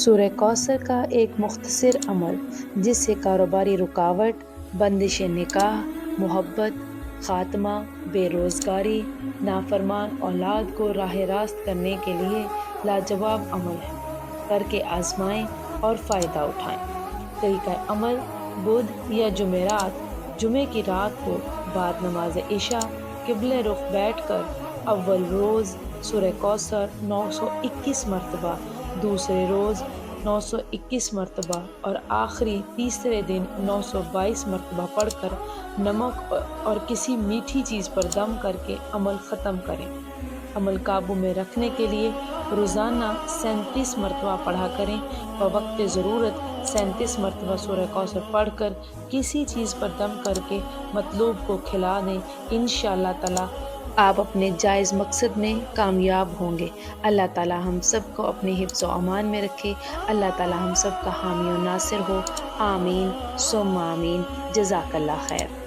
سورہ کوثر کا ایک مختصر عمل جس سے کاروباری رکاوٹ، بندش نکاح، محبت، خاتمہ، بے روزگاری، نافرمان اولاد کو راہ راست کرنے کے لیے لاجواب عمل ہے۔ کر کے آزمائیں اور فائدہ اٹھائیں۔ طریقہ عمل: بدھ یا جمعرات، جمعے کی رات کو بعد نماز عشاء قبلہ رخ بیٹھ کر اول روز سورہ کوثر 921 مرتبہ، دوسرے روز 921 مرتبہ اور آخری تیسرے دن 922 مرتبہ پڑھ کر نمک اور کسی میٹھی چیز پر دم کر کے عمل ختم کریں۔ عمل قابو میں رکھنے کے لیے روزانہ 37 مرتبہ پڑھا کریں اور وقت ضرورت 37 مرتبہ سورہ کوثر پڑھ کر کسی چیز پر دم کر کے مطلوب کو کھلا دیں۔ انشاءاللہ تعالی آپ اپنے جائز مقصد میں کامیاب ہوں گے۔ اللہ تعالی ہم سب کو اپنے حفظ و امان میں رکھے۔ اللہ تعالی ہم سب کا حامی و ناصر ہو۔ آمین ثم آمین۔ جزاک اللہ خیر۔